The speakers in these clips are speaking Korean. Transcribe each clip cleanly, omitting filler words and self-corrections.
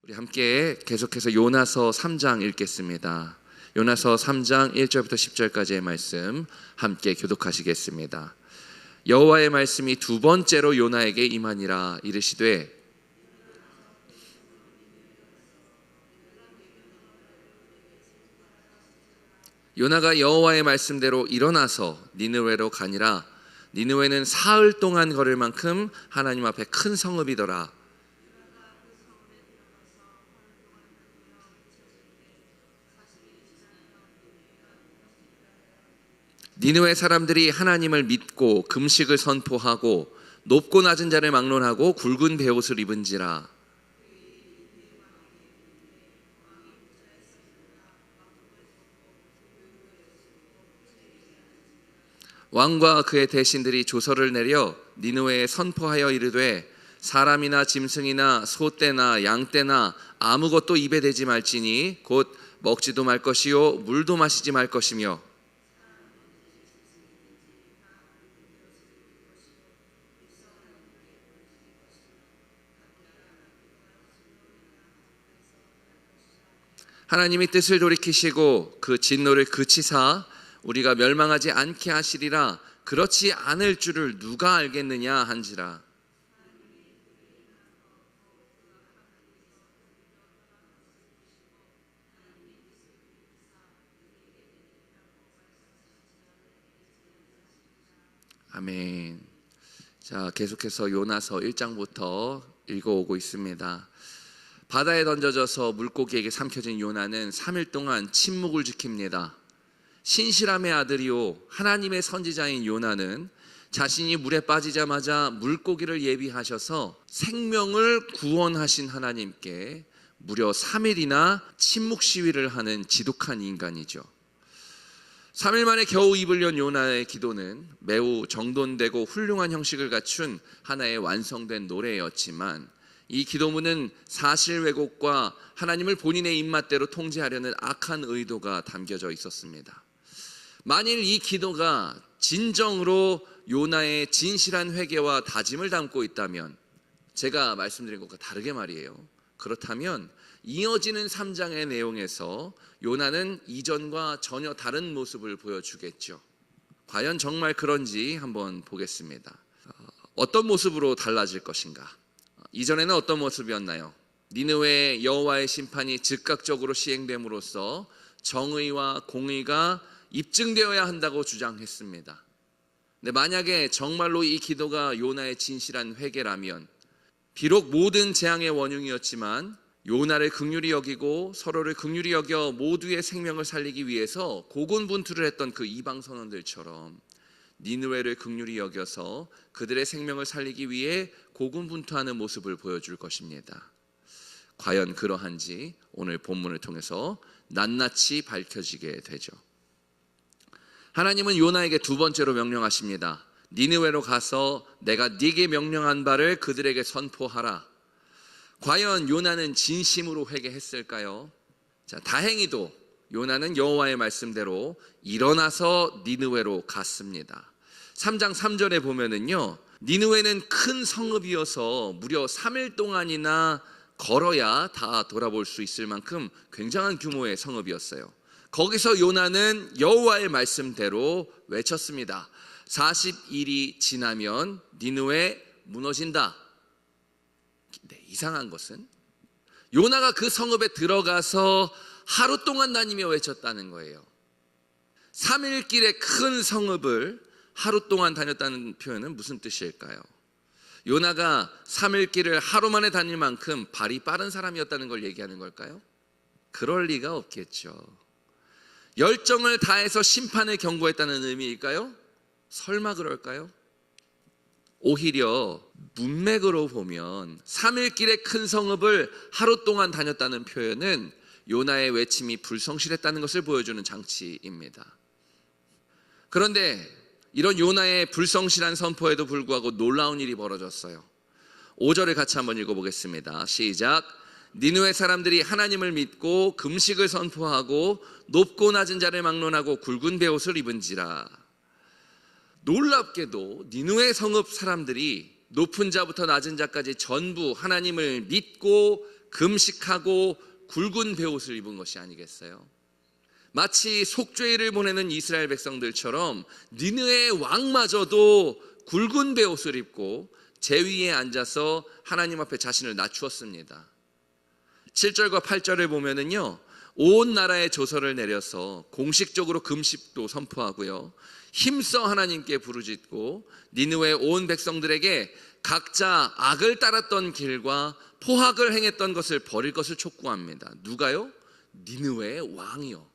우리 함께 계속해서 요나서 3장 읽겠습니다. 요나서 3장 1절부터 10절까지의 말씀 함께 교독하시겠습니다. 여호와의 말씀이 두 번째로 요나에게 임하니라. 이르시되 요나가 여호와의 말씀대로 일어나서 니느웨로 가니라. 니느웨는 사흘 동안 걸을 만큼 하나님 앞에 큰 성읍이더라. 니느웨 사람들이 하나님을 믿고 금식을 선포하고 높고 낮은 자를 막론하고 굵은 베옷을 입은지라. 왕과 그의 대신들이 조서를 내려 니느웨에 선포하여 이르되 사람이나 짐승이나 소떼나 양떼나 아무것도 입에 대지 말지니 곧 먹지도 말 것이요 물도 마시지 말 것이며 하나님이 뜻을 돌이키시고 그 진노를 그치사 우리가 멸망하지 않게 하시리라. 그렇지 않을 줄을 누가 알겠느냐 한지라. 아멘. 자, 계속해서 요나서 1장부터 읽어오고 있습니다. 바다에 던져져서 물고기에게 삼켜진 요나는 3일 동안 침묵을 지킵니다. 신실함의 아들이요 하나님의 선지자인 요나는 자신이 물에 빠지자마자 물고기를 예비하셔서 생명을 구원하신 하나님께 무려 3일이나 침묵 시위를 하는 지독한 인간이죠. 3일 만에 겨우 입을 연 요나의 기도는 매우 정돈되고 훌륭한 형식을 갖춘 하나의 완성된 노래였지만 이 기도문은 사실 왜곡과 하나님을 본인의 입맛대로 통제하려는 악한 의도가 담겨져 있었습니다. 만일 이 기도가 진정으로 요나의 진실한 회개와 다짐을 담고 있다면, 제가 말씀드린 것과 다르게 말이에요. 그렇다면 이어지는 3장의 내용에서 요나는 이전과 전혀 다른 모습을 보여주겠죠. 과연 정말 그런지 한번 보겠습니다. 어떤 모습으로 달라질 것인가? 이전에는 어떤 모습이었나요? 니느웨의 여호와의 심판이 즉각적으로 시행됨으로써 정의와 공의가 입증되어야 한다고 주장했습니다. 근데 만약에 정말로 이 기도가 요나의 진실한 회개라면, 비록 모든 재앙의 원흉이었지만 요나를 긍휼히 여기고 서로를 긍휼히 여겨 모두의 생명을 살리기 위해서 고군분투를 했던 그 이방 선원들처럼 니느웨를 긍휼히 여겨서 그들의 생명을 살리기 위해 고군분투하는 모습을 보여줄 것입니다. 과연 그러한지 오늘 본문을 통해서 낱낱이 밝혀지게 되죠. 하나님은 요나에게 두 번째로 명령하십니다. 니느웨로 가서 내가 네게 명령한 바를 그들에게 선포하라. 과연 요나는 진심으로 회개했을까요? 자, 다행히도 요나는 여호와의 말씀대로 일어나서 니느웨로 갔습니다. 3장 3절에 보면은요, 니느웨는 큰 성읍이어서 무려 3일 동안이나 걸어야 다 돌아볼 수 있을 만큼 굉장한 규모의 성읍이었어요. 거기서 요나는 여호와의 말씀대로 외쳤습니다. 40일이 지나면 니느웨 무너진다. 네, 이상한 것은 요나가 그 성읍에 들어가서 하루 동안 다니며 외쳤다는 거예요. 3일 길의 큰 성읍을 하루 동안 다녔다는 표현은 무슨 뜻일까요? 요나가 3일 길을 하루 만에 다닐 만큼 발이 빠른 사람이었다는 걸 얘기하는 걸까요? 그럴 리가 없겠죠. 열정을 다해서 심판을 경고했다는 의미일까요? 설마 그럴까요? 오히려 문맥으로 보면 3일 길의 큰 성읍을 하루 동안 다녔다는 표현은 요나의 외침이 불성실했다는 것을 보여주는 장치입니다. 그런데 이런 요나의 불성실한 선포에도 불구하고 놀라운 일이 벌어졌어요. 5절을 같이 한번 읽어보겠습니다. 시작. 니느웨 사람들이 하나님을 믿고 금식을 선포하고 높고 낮은 자를 막론하고 굵은 베옷을 입은지라. 놀랍게도 니느웨 성읍 사람들이 높은 자부터 낮은 자까지 전부 하나님을 믿고 금식하고 굵은 베옷을 입은 것이 아니겠어요? 마치 속죄일을 보내는 이스라엘 백성들처럼 니느웨의 왕마저도 굵은 베옷을 입고 제위에 앉아서 하나님 앞에 자신을 낮추었습니다. 7절과 8절을 보면은요, 온 나라의 조서를 내려서 공식적으로 금식도 선포하고요, 힘써 하나님께 부르짖고 니느웨 온 백성들에게 각자 악을 따랐던 길과 포악을 행했던 것을 버릴 것을 촉구합니다. 누가요? 니느웨의 왕이요.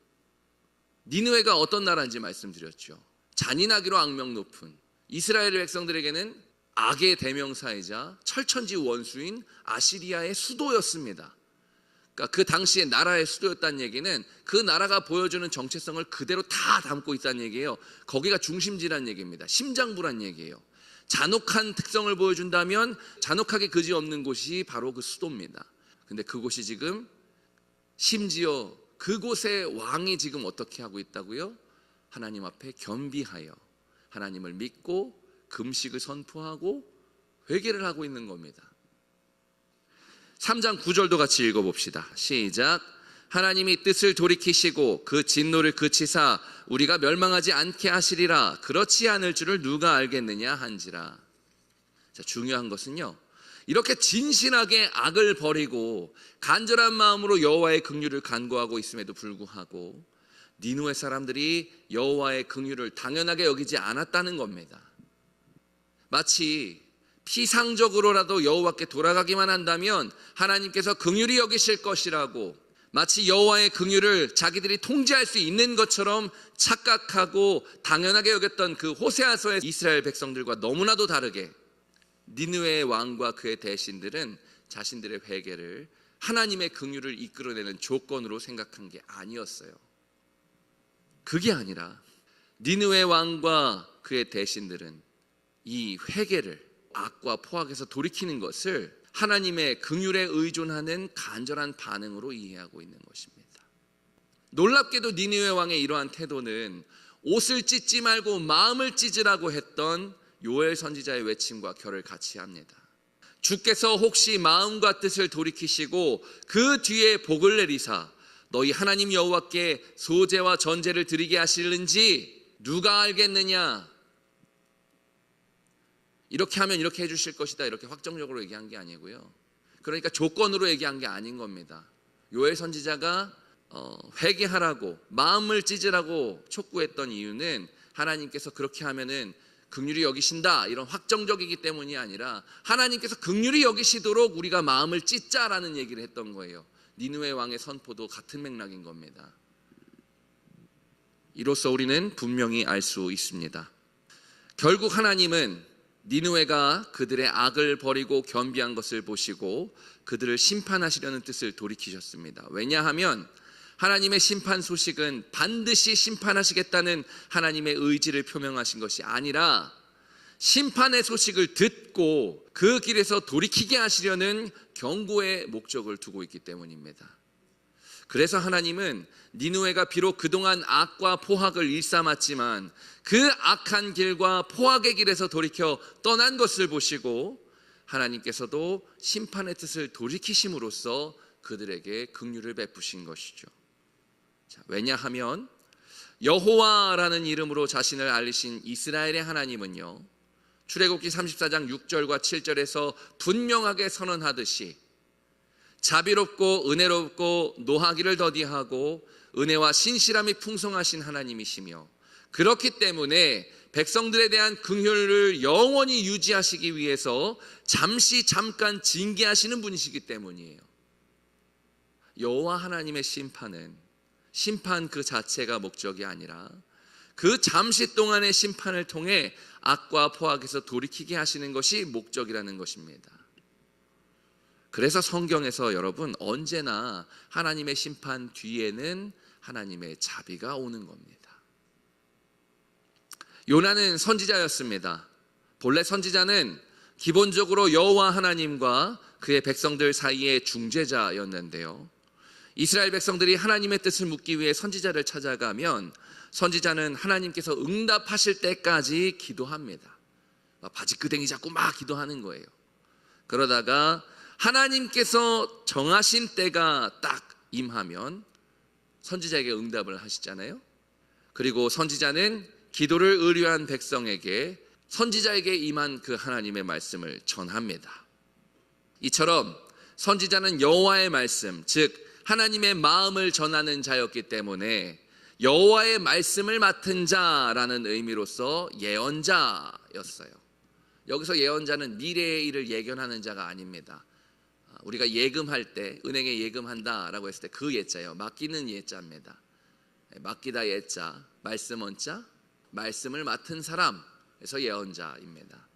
니느웨가 어떤 나라인지 말씀드렸죠. 잔인하기로 악명 높은 이스라엘 백성들에게는 악의 대명사이자 철천지 원수인 아시리아의 수도였습니다. 그러니까 그 당시에 나라의 수도였다는 얘기는 그 나라가 보여주는 정체성을 그대로 다 담고 있다는 얘기예요. 거기가 중심지란 얘기입니다. 심장부란 얘기예요. 잔혹한 특성을 보여준다면 잔혹하게 그지없는 곳이 바로 그 수도입니다. 근데 그곳이 지금 심지어 그곳의 왕이 지금 어떻게 하고 있다고요? 하나님 앞에 겸비하여 하나님을 믿고 금식을 선포하고 회개를 하고 있는 겁니다. 3장 9절도 같이 읽어봅시다. 시작. 하나님이 뜻을 돌이키시고 그 진노를 그치사 우리가 멸망하지 않게 하시리라. 그렇지 않을 줄을 누가 알겠느냐 한지라. 자, 중요한 것은요, 이렇게 진실하게 악을 버리고 간절한 마음으로 여호와의 긍휼을 간구하고 있음에도 불구하고 니느웨 사람들이 여호와의 긍휼을 당연하게 여기지 않았다는 겁니다. 마치 피상적으로라도 여호와께 돌아가기만 한다면 하나님께서 긍휼히 여기실 것이라고, 마치 여호와의 긍휼을 자기들이 통제할 수 있는 것처럼 착각하고 당연하게 여겼던 그 호세아서의 이스라엘 백성들과 너무나도 다르게 니느웨의 왕과 그의 대신들은 자신들의 회개를 하나님의 긍휼을 이끌어내는 조건으로 생각한 게 아니었어요. 그게 아니라 니느웨 왕과 그의 대신들은 이 회개를 악과 포악에서 돌이키는 것을 하나님의 긍휼에 의존하는 간절한 반응으로 이해하고 있는 것입니다. 놀랍게도 니느웨 왕의 이러한 태도는 옷을 찢지 말고 마음을 찢으라고 했던 요엘 선지자의 외침과 결을 같이 합니다. 주께서 혹시 마음과 뜻을 돌이키시고 그 뒤에 복을 내리사 너희 하나님 여호와께 소제와 전제를 드리게 하실는지 누가 알겠느냐. 이렇게 하면 이렇게 해주실 것이다, 이렇게 확정적으로 얘기한 게 아니고요, 그러니까 조건으로 얘기한 게 아닌 겁니다. 요엘 선지자가 회개하라고 마음을 찢으라고 촉구했던 이유는 하나님께서 그렇게 하면은 긍휼히 여기신다 이런 확정적이기 때문이 아니라 하나님께서 긍휼히 여기시도록 우리가 마음을 찢자라는 얘기를 했던 거예요. 니느웨 왕의 선포도 같은 맥락인 겁니다. 이로써 우리는 분명히 알 수 있습니다. 결국 하나님은 니느웨가 그들의 악을 버리고 겸비한 것을 보시고 그들을 심판하시려는 뜻을 돌이키셨습니다. 왜냐하면 하나님의 심판 소식은 반드시 심판하시겠다는 하나님의 의지를 표명하신 것이 아니라 심판의 소식을 듣고 그 길에서 돌이키게 하시려는 경고의 목적을 두고 있기 때문입니다. 그래서 하나님은 니느웨가 비록 그동안 악과 포악을 일삼았지만 그 악한 길과 포악의 길에서 돌이켜 떠난 것을 보시고 하나님께서도 심판의 뜻을 돌이키심으로써 그들에게 긍휼을 베푸신 것이죠. 자, 왜냐하면 여호와라는 이름으로 자신을 알리신 이스라엘의 하나님은요, 출애굽기 34장 6절과 7절에서 분명하게 선언하듯이 자비롭고 은혜롭고 노하기를 더디하고 은혜와 신실함이 풍성하신 하나님이시며, 그렇기 때문에 백성들에 대한 긍휼을 영원히 유지하시기 위해서 잠깐 징계하시는 분이시기 때문이에요. 여호와 하나님의 심판은 심판 그 자체가 목적이 아니라 그 잠시 동안의 심판을 통해 악과 포악에서 돌이키게 하시는 것이 목적이라는 것입니다. 그래서 성경에서 여러분 언제나 하나님의 심판 뒤에는 하나님의 자비가 오는 겁니다. 요나는 선지자였습니다. 본래 선지자는 기본적으로 여호와 하나님과 그의 백성들 사이의 중재자였는데요, 이스라엘 백성들이 하나님의 뜻을 묻기 위해 선지자를 찾아가면 선지자는 하나님께서 응답하실 때까지 기도합니다. 바지끄댕이 잡고 막 기도하는 거예요. 그러다가 하나님께서 정하신 때가 딱 임하면 선지자에게 응답을 하시잖아요. 그리고 선지자는 기도를 의뢰한 백성에게 선지자에게 임한 그 하나님의 말씀을 전합니다. 이처럼 선지자는 여호와의 말씀, 즉 하나님의 마음을 전하는 자였기 때문에 여호와의 말씀을 맡은 자라는 의미로서 예언자였어요. 여기서 예언자는 미래의 일을 예견하는 자가 아닙니다. 우리가 예금할 때 은행에 예금한다라고 했을 때 그 예자예요. 맡기는 예자입니다. 맡기다 예자, 말씀 원자, 말씀을 맡은 사람, 그래서 예언자입니다.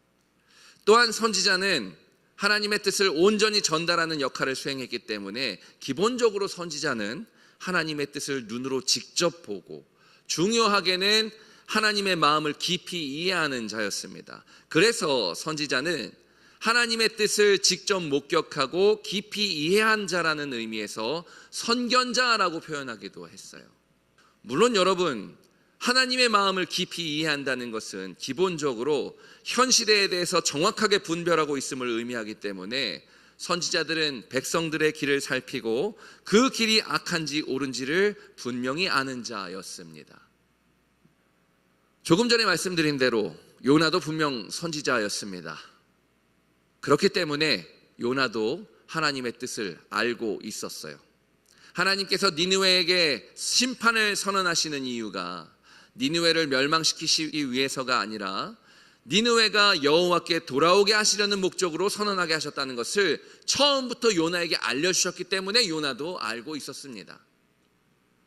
또한 선지자는 하나님의 뜻을 온전히 전달하는 역할을 수행했기 때문에 기본적으로 선지자는 하나님의 뜻을 눈으로 직접 보고 중요하게는 하나님의 마음을 깊이 이해하는 자였습니다. 그래서 선지자는 하나님의 뜻을 직접 목격하고 깊이 이해한 자라는 의미에서 선견자라고 표현하기도 했어요. 물론 여러분, 하나님의 마음을 깊이 이해한다는 것은 기본적으로 현 시대에 대해서 정확하게 분별하고 있음을 의미하기 때문에 선지자들은 백성들의 길을 살피고 그 길이 악한지 옳은지를 분명히 아는 자였습니다. 조금 전에 말씀드린 대로 요나도 분명 선지자였습니다. 그렇기 때문에 요나도 하나님의 뜻을 알고 있었어요. 하나님께서 니느웨에게 심판을 선언하시는 이유가 니느웨를 멸망시키시기 위해서가 아니라 니느웨가 여호와께 돌아오게 하시려는 목적으로 선언하게 하셨다는 것을 처음부터 요나에게 알려주셨기 때문에 요나도 알고 있었습니다.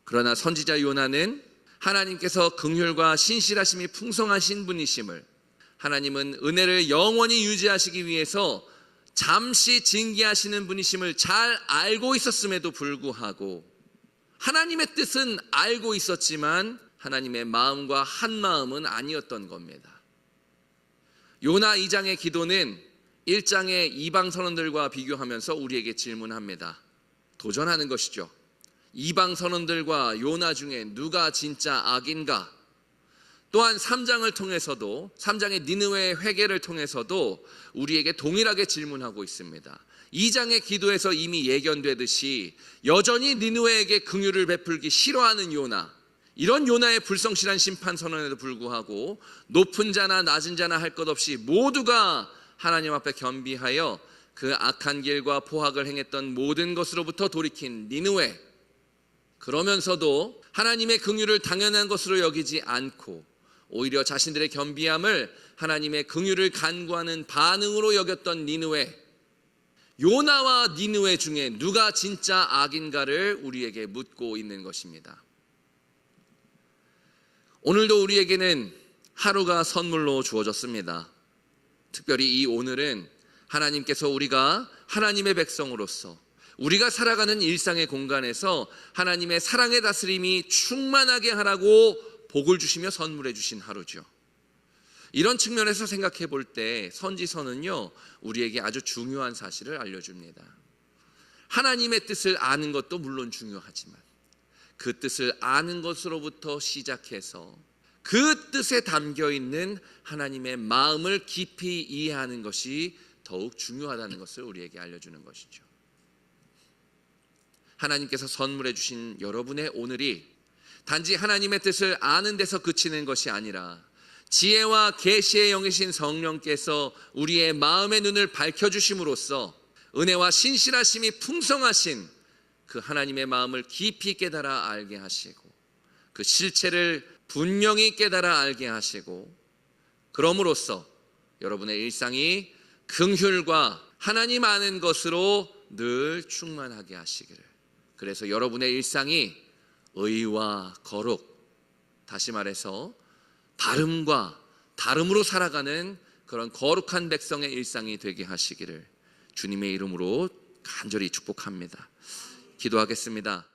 그러나 선지자 요나는 하나님께서 긍휼과 신실하심이 풍성하신 분이심을, 하나님은 은혜를 영원히 유지하시기 위해서 잠시 징계하시는 분이심을 잘 알고 있었음에도 불구하고 하나님의 뜻은 알고 있었지만 하나님의 마음과 한 마음은 아니었던 겁니다. 요나 2장의 기도는 1장의 이방 선원들과 비교하면서 우리에게 질문합니다. 도전하는 것이죠. 이방 선원들과 요나 중에 누가 진짜 악인가? 또한 3장을 통해서도, 3장의 니느웨의 회개를 통해서도 우리에게 동일하게 질문하고 있습니다. 2장의 기도에서 이미 예견되듯이 여전히 니느웨에게 긍휼을 베풀기 싫어하는 요나, 이런 요나의 불성실한 심판 선언에도 불구하고 높은 자나 낮은 자나 할 것 없이 모두가 하나님 앞에 겸비하여 그 악한 길과 포악을 행했던 모든 것으로부터 돌이킨 니느웨, 그러면서도 하나님의 긍휼을 당연한 것으로 여기지 않고 오히려 자신들의 겸비함을 하나님의 긍휼을 간구하는 반응으로 여겼던 니느웨, 요나와 니느웨 중에 누가 진짜 악인가를 우리에게 묻고 있는 것입니다. 오늘도 우리에게는 하루가 선물로 주어졌습니다. 특별히 이 오늘은 하나님께서 우리가 하나님의 백성으로서 우리가 살아가는 일상의 공간에서 하나님의 사랑의 다스림이 충만하게 하라고 복을 주시며 선물해 주신 하루죠. 이런 측면에서 생각해 볼 때 선지서는요, 우리에게 아주 중요한 사실을 알려줍니다. 하나님의 뜻을 아는 것도 물론 중요하지만 그 뜻을 아는 것으로부터 시작해서 그 뜻에 담겨 있는 하나님의 마음을 깊이 이해하는 것이 더욱 중요하다는 것을 우리에게 알려주는 것이죠. 하나님께서 선물해 주신 여러분의 오늘이 단지 하나님의 뜻을 아는 데서 그치는 것이 아니라 지혜와 계시의 영이신 성령께서 우리의 마음의 눈을 밝혀주심으로써 은혜와 신실하심이 풍성하신 그 하나님의 마음을 깊이 깨달아 알게 하시고 그 실체를 분명히 깨달아 알게 하시고 그럼으로써 여러분의 일상이 긍휼과 하나님 아는 것으로 늘 충만하게 하시기를, 그래서 여러분의 일상이 의와 거룩, 다시 말해서 다름과 다름으로 살아가는 그런 거룩한 백성의 일상이 되게 하시기를 주님의 이름으로 간절히 축복합니다. 기도하겠습니다.